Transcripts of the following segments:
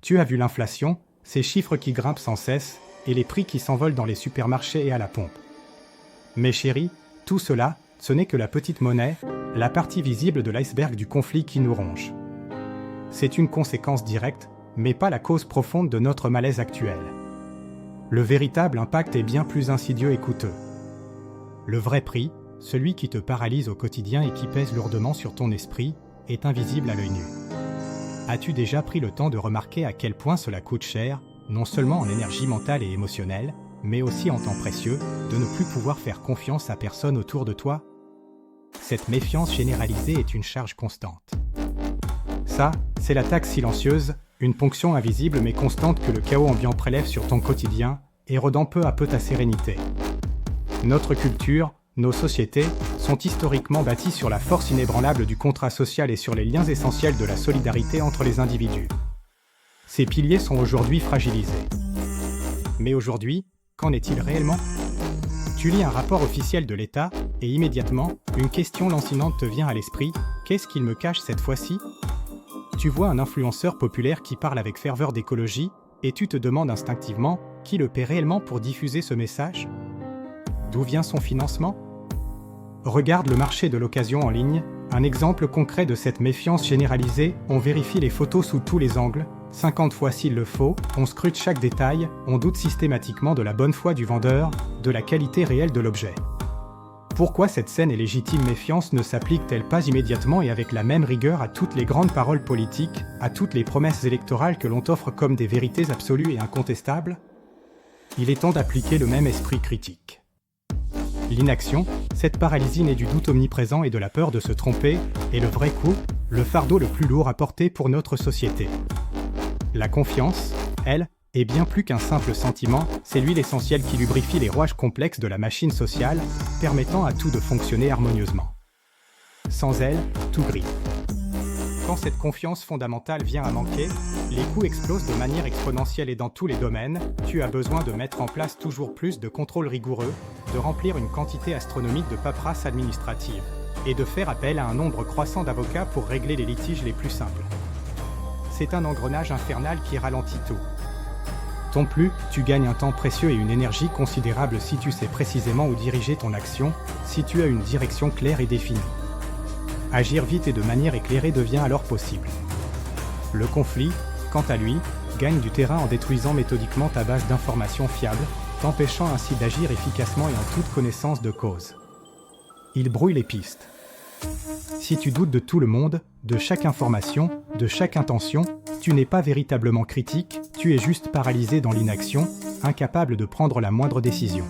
Tu as vu l'inflation, ces chiffres qui grimpent sans cesse, et les prix qui s'envolent dans les supermarchés et à la pompe. Mais chérie, tout cela, ce n'est que la petite monnaie, la partie visible de l'iceberg du conflit qui nous ronge. C'est une conséquence directe, mais pas la cause profonde de notre malaise actuel. Le véritable impact est bien plus insidieux et coûteux. Le vrai prix, celui qui te paralyse au quotidien et qui pèse lourdement sur ton esprit, est invisible à l'œil nu. As-tu déjà pris le temps de remarquer à quel point cela coûte cher, non seulement en énergie mentale et émotionnelle, mais aussi en temps précieux, de ne plus pouvoir faire confiance à personne autour de toi? Cette méfiance généralisée est une charge constante. Ça, c'est la taxe silencieuse, une ponction invisible mais constante que le chaos ambiant prélève sur ton quotidien, érodant peu à peu ta sérénité. Notre culture, nos sociétés, sont historiquement bâties sur la force inébranlable du contrat social et sur les liens essentiels de la solidarité entre les individus. Ces piliers sont aujourd'hui fragilisés. Mais aujourd'hui, qu'en est-il réellement? Tu lis un rapport officiel de l'État, et immédiatement, une question lancinante te vient à l'esprit: qu'est-ce qu'il me cache cette fois-ci? Tu vois un influenceur populaire qui parle avec ferveur d'écologie, et tu te demandes instinctivement qui le paie réellement pour diffuser ce message? D'où vient son financement? Regarde le marché de l'occasion en ligne, un exemple concret de cette méfiance généralisée. On vérifie les photos sous tous les angles, 50 fois s'il le faut, on scrute chaque détail, on doute systématiquement de la bonne foi du vendeur, de la qualité réelle de l'objet. Pourquoi cette saine et légitime méfiance ne s'applique-t-elle pas immédiatement et avec la même rigueur à toutes les grandes paroles politiques, à toutes les promesses électorales que l'on t'offre comme des vérités absolues et incontestables? Il est temps d'appliquer le même esprit critique. L'inaction, cette paralysie née du doute omniprésent et de la peur de se tromper, est le vrai coût, le fardeau le plus lourd à porter pour notre société. La confiance, elle, est bien plus qu'un simple sentiment, c'est l'huile essentielle qui lubrifie les rouages complexes de la machine sociale, permettant à tout de fonctionner harmonieusement. Sans elle, tout grille. Quand cette confiance fondamentale vient à manquer, les coûts explosent de manière exponentielle et dans tous les domaines, tu as besoin de mettre en place toujours plus de contrôles rigoureux, de remplir une quantité astronomique de paperasse administrative, et de faire appel à un nombre croissant d'avocats pour régler les litiges les plus simples. C'est un engrenage infernal qui ralentit tout. Non plus, tu gagnes un temps précieux et une énergie considérable si tu sais précisément où diriger ton action, si tu as une direction claire et définie. Agir vite et de manière éclairée devient alors possible. Le conflit, quant à lui, gagne du terrain en détruisant méthodiquement ta base d'informations fiables, t'empêchant ainsi d'agir efficacement et en toute connaissance de cause. Il brouille les pistes. Si tu doutes de tout le monde, de chaque information, de chaque intention, tu n'es pas véritablement critique, tu es juste paralysé dans l'inaction, incapable de prendre la moindre décision.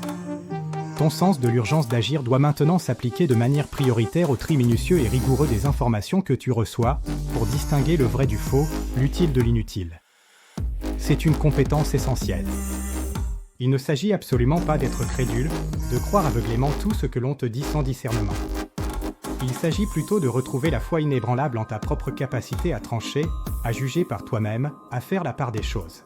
Ton sens de l'urgence d'agir doit maintenant s'appliquer de manière prioritaire au tri minutieux et rigoureux des informations que tu reçois, pour distinguer le vrai du faux, l'utile de l'inutile. C'est une compétence essentielle. Il ne s'agit absolument pas d'être crédule, de croire aveuglément tout ce que l'on te dit sans discernement. Il s'agit plutôt de retrouver la foi inébranlable en ta propre capacité à trancher, à juger par toi-même, à faire la part des choses.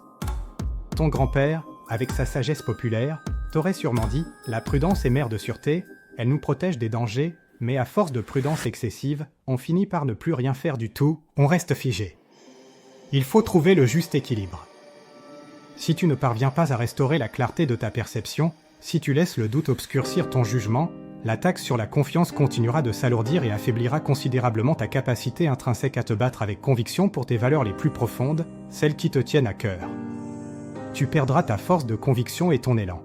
Ton grand-père, avec sa sagesse populaire, t'aurait sûrement dit « La prudence est mère de sûreté, elle nous protège des dangers, mais à force de prudence excessive, on finit par ne plus rien faire du tout, on reste figé. » Il faut trouver le juste équilibre. Si tu ne parviens pas à restaurer la clarté de ta perception, si tu laisses le doute obscurcir ton jugement, la taxe sur la confiance continuera de s'alourdir et affaiblira considérablement ta capacité intrinsèque à te battre avec conviction pour tes valeurs les plus profondes, celles qui te tiennent à cœur. Tu perdras ta force de conviction et ton élan.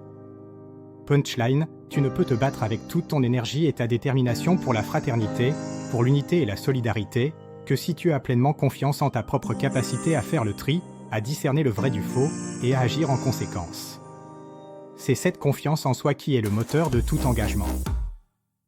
Punchline, tu ne peux te battre avec toute ton énergie et ta détermination pour la fraternité, pour l'unité et la solidarité, que si tu as pleinement confiance en ta propre capacité à faire le tri, à discerner le vrai du faux et à agir en conséquence. C'est cette confiance en soi qui est le moteur de tout engagement.